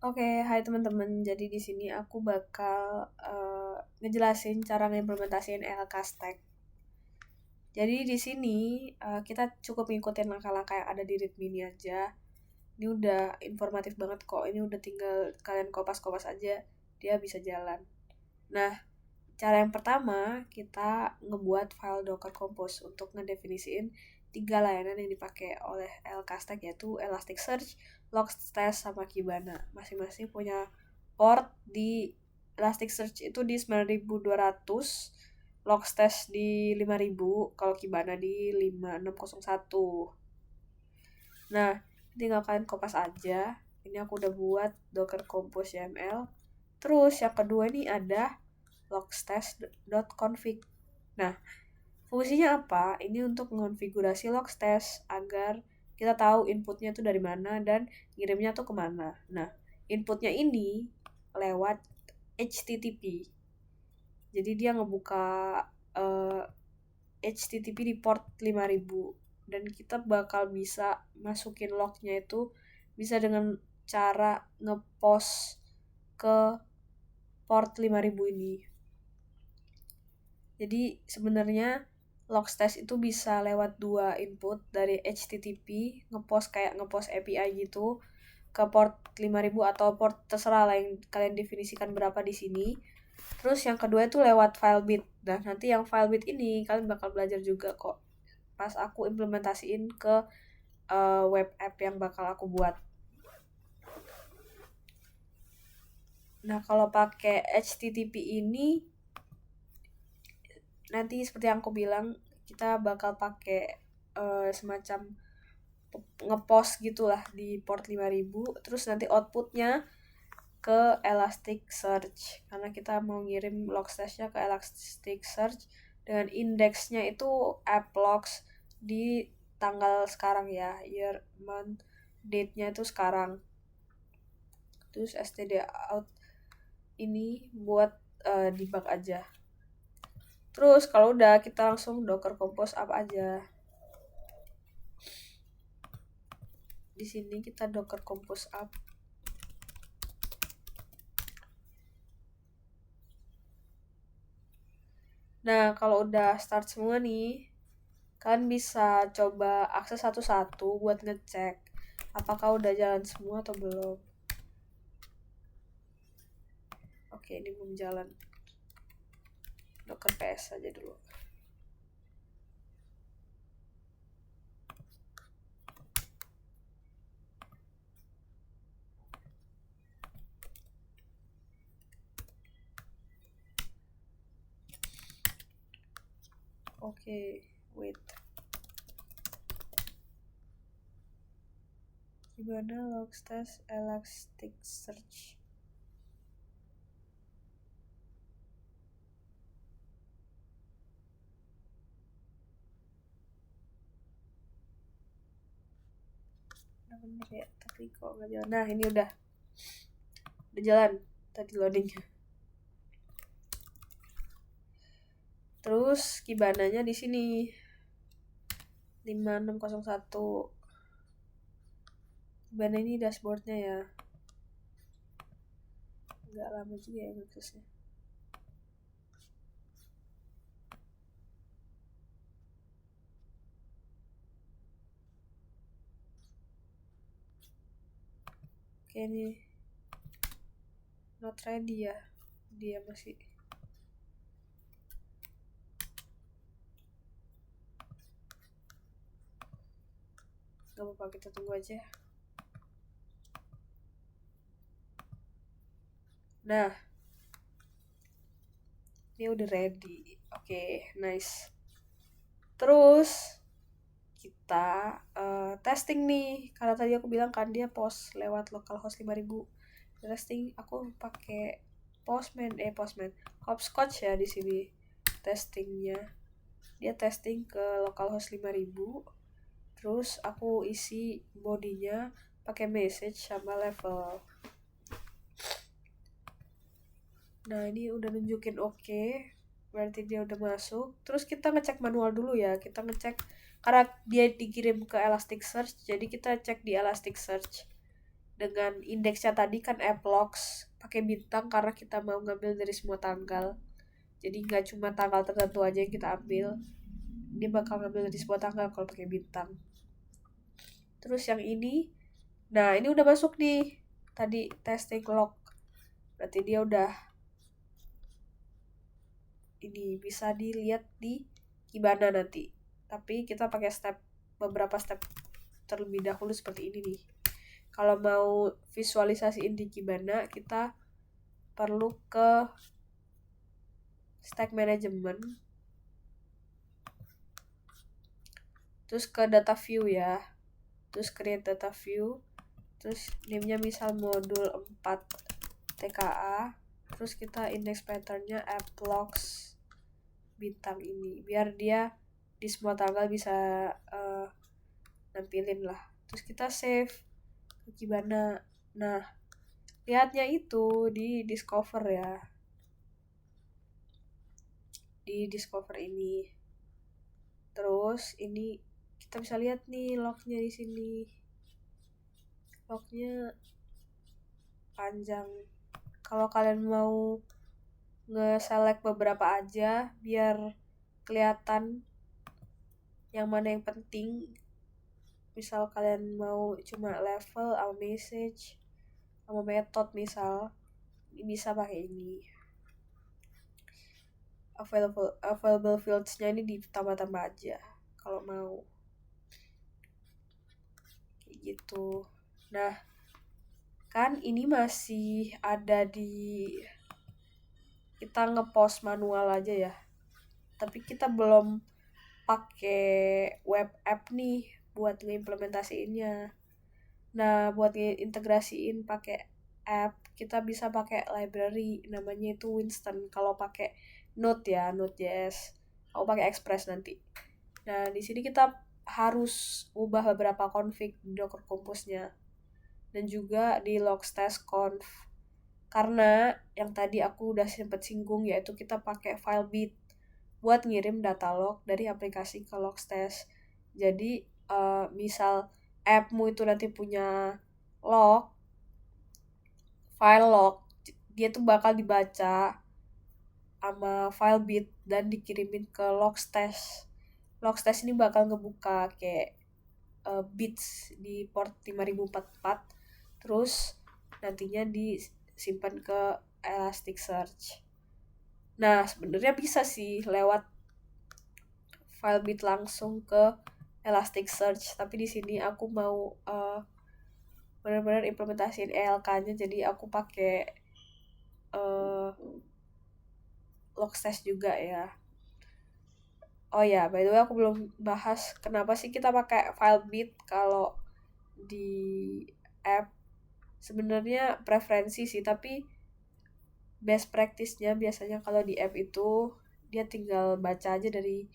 Oke, hai teman-teman. Jadi di sini aku bakal ngejelasin cara ngimplementasiin LK Stack. Jadi di sini kita cukup ngikutin langkah-langkah yang ada di README ini aja. Ini udah informatif banget kok. Ini udah tinggal kalian kopas-kopas aja, dia bisa jalan. Nah, cara yang pertama kita ngebuat file Docker Compose untuk ngedefinisiin 3 layanan yang dipakai oleh LK Stack, yaitu Elasticsearch, Logstash, sama Kibana. Masing-masing punya port di Elasticsearch itu di 9200, Logstash di 5000, kalau Kibana di 5601. Nah, tinggal kalian kopas aja. Ini aku udah buat Docker Compose YAML. Terus yang kedua ini ada logstash.config. Nah, fungsinya apa? Ini untuk mengonfigurasi logstash agar kita tahu inputnya itu dari mana dan ngirimnya tuh kemana. Nah, inputnya ini lewat HTTP. Jadi dia ngebuka HTTP di port 5000 dan kita bakal bisa masukin lognya itu bisa dengan cara ngepost ke port 5000 ini. Jadi sebenarnya Logstash itu bisa lewat 2 input dari HTTP, ngepost API gitu ke port 5000 atau port terserah lah yang kalian definisikan berapa di sini. Terus yang kedua itu lewat FileBit. Nah, nanti yang FileBit ini kalian bakal belajar juga kok pas aku implementasiin ke web app yang bakal aku buat. Nah, kalau pakai HTTP ini nanti seperti yang aku bilang, kita bakal pakai semacam ngepost gitulah di port 5000, terus nanti outputnya ke Elasticsearch karena kita mau ngirim logstash-nya ke Elasticsearch dengan indeksnya itu applogs di tanggal sekarang ya, year, month, date-nya itu sekarang. Terus std out ini buat debug aja. Terus kalau udah kita langsung Docker Compose apa aja. Di sini kita Docker Compose up. Nah, kalau udah start semua nih, kalian bisa coba akses satu-satu buat ngecek apakah udah jalan semua atau belum. Oke, ini belum jalan. Docker PS aja dulu. Oke, wait. Gimana Logstash Elasticsearch? Nah, bener ya, tapi kok nggak jalan. Nah, ini udah jalan tadi loadingnya. Terus Kibananya di sini 5601. Kibana ini dashboardnya ya. Nggak lama juga ya aksesnya. Oke, ini not ready ya. Dia masih gak apa-apa, kita tunggu aja. Nah, ini udah ready. Oke, nice. Terus kita testing nih, karena tadi aku bilang kan dia post lewat localhost 5000. Testing aku pakai Postman Hopscotch ya di sini testingnya. Dia testing ke localhost 5000. Terus aku isi bodinya pakai message sama level. Nah, ini udah nunjukin oke. Berarti dia udah masuk. Terus kita ngecek manual dulu ya. Kita ngecek karena dia dikirim ke Elasticsearch, jadi kita cek di Elasticsearch. dengan indeksnya tadi kan Applox pakai bintang karena kita mau ngambil dari semua tanggal. Jadi nggak cuma tanggal tertentu aja yang kita ambil, dia bakal ngambil dari semua tanggal kalau pakai bintang. Terus yang ini, nah ini udah masuk nih tadi testing log, berarti dia udah ini bisa dilihat di Kibana nanti. Tapi kita pakai beberapa step terlebih dahulu seperti ini nih. Kalau mau visualisasiin di Kibana, kita perlu ke stack management, terus ke data view ya, terus create data view, terus name-nya misal modul 4 TKA, terus kita index pattern-nya Applox bintang ini, biar dia di semua tanggal bisa nampilin lah. Terus kita save ke Kibana. Nah, lihatnya itu di discover ya, di discover ini. Terus ini kita bisa lihat nih lognya di sini. Lognya panjang. Kalau kalian mau nge-select beberapa aja biar kelihatan yang mana yang penting. Misal kalian mau cuma level sama message sama method misal, bisa pakai ini. Available fields-nya ini ditambah-tambah aja kalau mau. Kayak gitu. Nah, kan ini masih ada di kita ngepost manual aja ya. Tapi kita belum pakai web app nih buat ngeimplementasiinnya. Nah, buat ngeintegrasiin pakai app, kita bisa pakai library namanya itu Winston. Kalau pakai Node ya, Node.js. Kalau pakai Express nanti. Nah, di sini kita harus ubah beberapa config di Docker Compose-nya. Dan juga di logstash.conf. Karena yang tadi aku udah sempat singgung yaitu kita pakai Filebit buat ngirim data log dari aplikasi ke Logstash. Jadi misal appmu itu nanti punya log, file log, dia tuh bakal dibaca sama Filebit dan dikirimin ke Logstash. Logstash ini bakal ngebuka kayak bits di port 5044, terus nantinya disimpan ke Elasticsearch. Nah, sebenarnya bisa sih lewat Filebit langsung ke Elasticsearch, tapi di sini aku mau benar-benar implementasiin ELK-nya, jadi aku pakai Logstash juga ya. Oh ya, by the way aku belum bahas kenapa sih kita pakai Filebit kalau di app. Sebenarnya preferensi sih, tapi best practice-nya biasanya kalau di app itu dia tinggal baca aja dari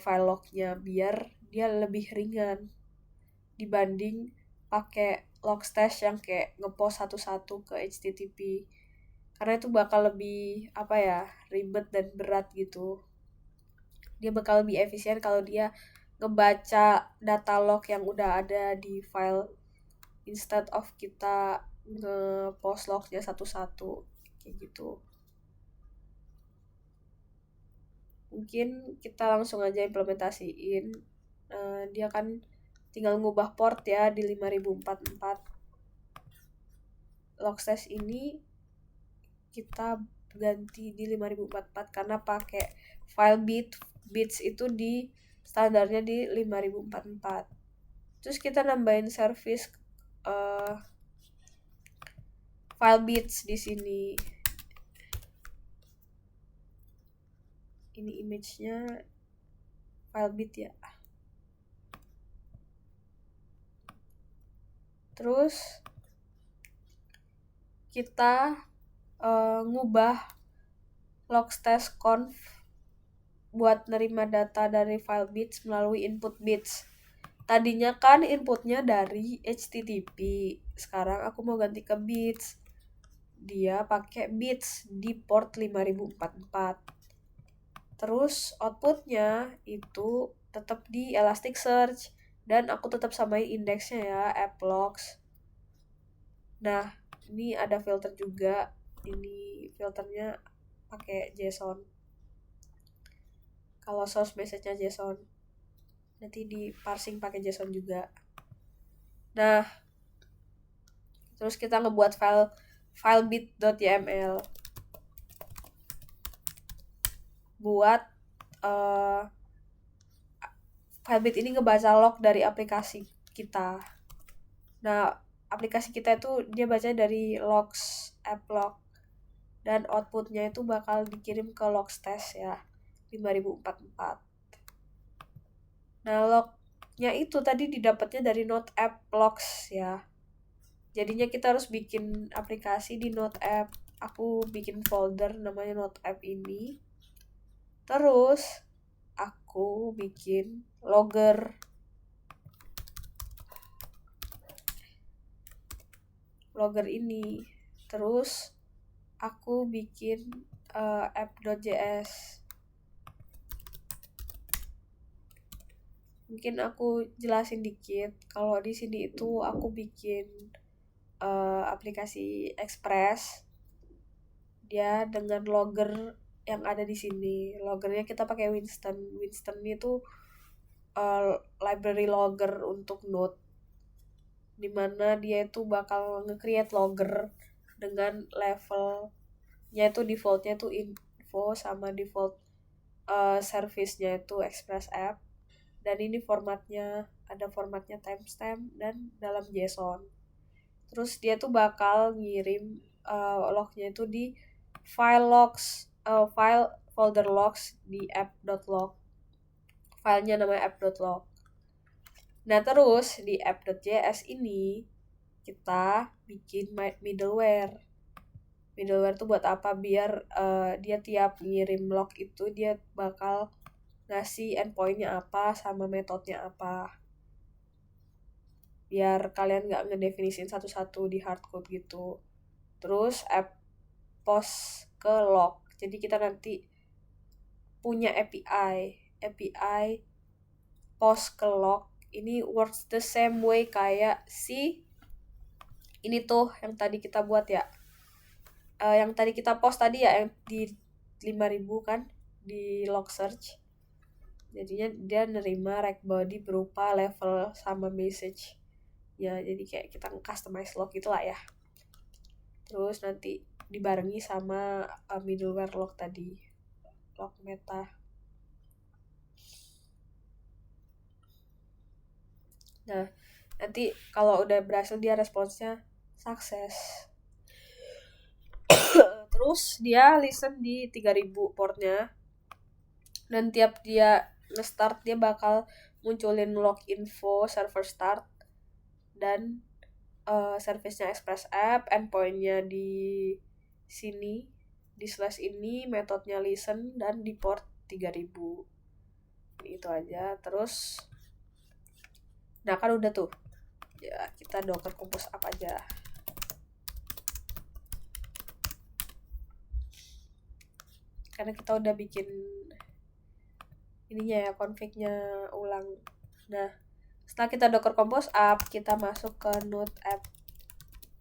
file log-nya biar dia lebih ringan dibanding pakai Logstash yang kayak ngepost satu-satu ke HTTP, karena itu bakal lebih ribet dan berat gitu. Dia bakal lebih efisien kalau dia ngebaca data log yang udah ada di file instead of kita ngepost lognya satu-satu kayak gitu. Mungkin kita langsung aja implementasiin. Dia kan tinggal ngubah port ya di 5044. Logstash ini kita ganti di 5044 karena pakai Filebit. Bits itu di standarnya di 5044. Terus kita nambahin service Filebits di sini. Ini image-nya Filebit ya. Terus kita ngubah logstash.conf buat nerima data dari Filebits melalui input bits. Tadinya kan inputnya dari HTTP, sekarang aku mau ganti ke bits. Dia pakai bits di port 5044. Terus outputnya itu tetap di Elasticsearch dan aku tetap samain indeksnya ya, Applox. Nah, ini ada filter juga. Ini filternya pakai JSON. Kalau source message-nya JSON, nanti di parsing pakai JSON juga. Nah, terus kita ngebuat file bit.yml buat Filebit ini ngebaca log dari aplikasi kita. Nah, aplikasi kita itu dia baca dari logs, app log, dan outputnya itu bakal dikirim ke logstash ya, 5044. Nah, lognya itu tadi didapatnya dari node app logs ya. Jadinya kita harus bikin aplikasi di node app. Aku bikin folder namanya node app ini. Terus aku bikin logger ini. Terus aku bikin app.js. Mungkin aku jelasin dikit. Kalau di sini itu aku bikin aplikasi Express. Dia dengan logger yang ada di sini. Loggernya kita pakai Winston. Winston itu library logger untuk Node. Dimana dia itu bakal nge-create logger dengan levelnya itu defaultnya itu info sama default service-nya itu Express App. Dan ini formatnya, ada formatnya timestamp dan dalam JSON. Terus dia tuh bakal ngirim lognya itu di file logs, file folder logs di app.log. Filenya namanya app.log. Nah terus di app.js ini kita bikin middleware. Middleware tuh buat apa? Biar dia tiap ngirim log itu dia bakal ngasih endpointnya apa sama metodenya apa. Biar kalian gak ngedefinisin satu-satu di hardcode gitu. Terus app post ke log. Jadi kita nanti punya API post ke log. Ini works the same way kayak si ini tuh yang tadi kita buat ya. Yang tadi kita post tadi ya yang di 5000 kan di log search. Jadinya dia nerima rect body berupa level sama message. Ya, jadi kayak kita customize log itulah ya. Terus nanti dibarengi sama middleware log tadi. Log meta. Nah, nanti kalau udah berhasil dia responsnya sukses. Terus dia listen di 3000 portnya. Dan tiap dia nge-start dia bakal munculin log info server start dan service-nya Express App, endpoint-nya di sini, di slash ini, metodenya listen dan di port 3000. Itu aja. Terus nah kan udah tuh. Ya, kita Docker Compose App aja. Karena kita udah bikin ininya ya, config-nya ulang. Nah, setelah kita Docker Compose App, kita masuk ke node app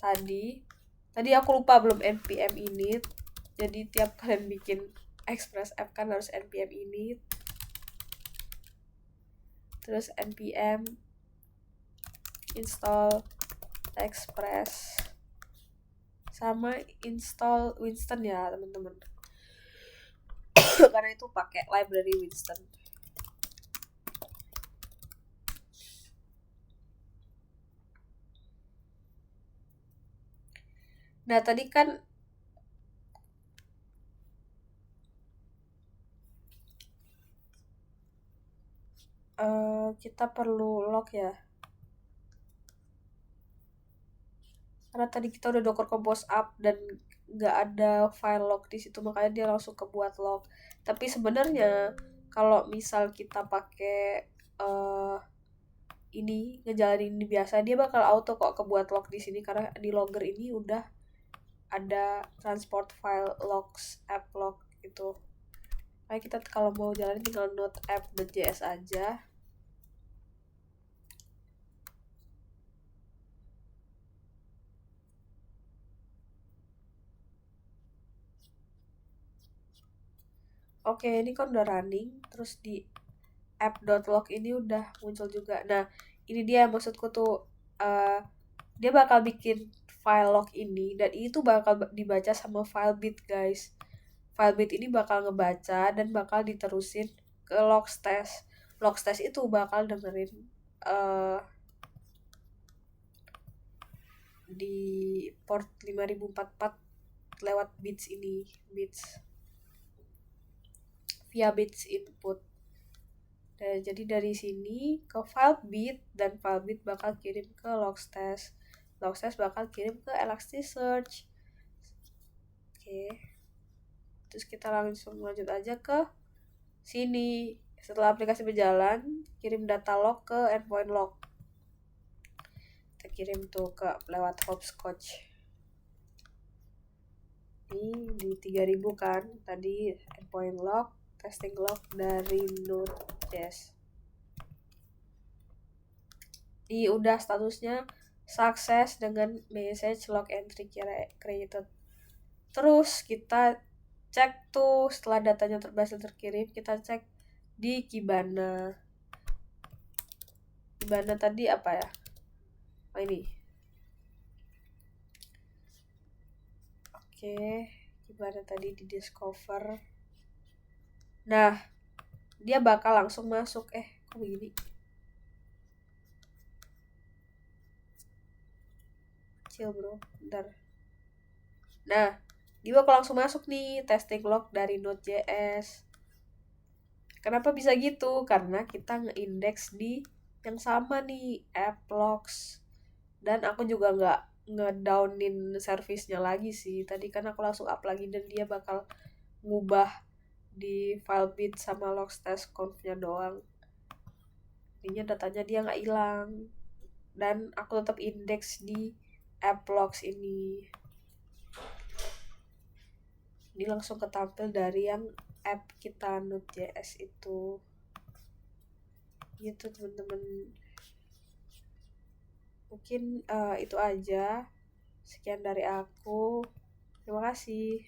tadi. Tadi aku lupa belum npm init. Jadi tiap kalian bikin Express App kan harus npm init. Terus npm install Express sama install Winston ya teman-teman. Karena itu pakai library Winston. Nah tadi kan kita perlu log ya. Karena tadi kita udah Docker Compose App dan nggak ada file log di situ, makanya dia langsung kebuat log. Tapi sebenarnya kalau misal kita pakai ini ngejalanin ini biasa, dia bakal auto kok kebuat log di sini karena di logger ini udah ada transport file logs app log itu. Kayak kita kalau mau jalanin tinggal node app.js aja. oke ini kan udah running, terus di app.log ini udah muncul juga. Nah ini dia maksudku tuh, dia bakal bikin file log ini, dan ini tuh bakal dibaca sama Filebit guys. Filebit ini bakal ngebaca dan bakal diterusin ke Logstash. Logstash itu bakal dengerin di port 5044 lewat bits ini, bits via bits input. Dan jadi dari sini ke Filebit, dan Filebit bakal kirim ke Logstash. Logstash bakal kirim ke Elasticsearch. Oke. Terus kita langsung lanjut aja ke sini. Setelah aplikasi berjalan, kirim data log ke endpoint log. Kita kirim tuh ke lewat hopscotch. Ini di 3000 kan tadi endpoint log, testing log dari Node.js. Ini udah statusnya sukses dengan message log entry created. Terus kita cek tuh setelah datanya berhasil terkirim, kita cek di Kibana. Kibana tadi apa ya? Oh ini. Oke, Kibana tadi di discover. Nah, dia bakal langsung masuk. Kok begini? Chill bro, bentar. Nah, dia bakal langsung masuk nih testing log dari Node.js. Kenapa bisa gitu? Karena kita nge-index di yang sama nih, app logs. Dan aku juga nggak ngedownin service-nya lagi sih. Tadi kan aku langsung up lagi dan dia bakal ngubah di Filebit sama Logstash conf-nya doang. Intinya datanya dia nggak hilang. Dan aku tetap index di app logs ini. Ini langsung ketampil dari yang app kita Node.js itu. Gitu teman-teman. Mungkin itu aja. Sekian dari aku. Terima kasih.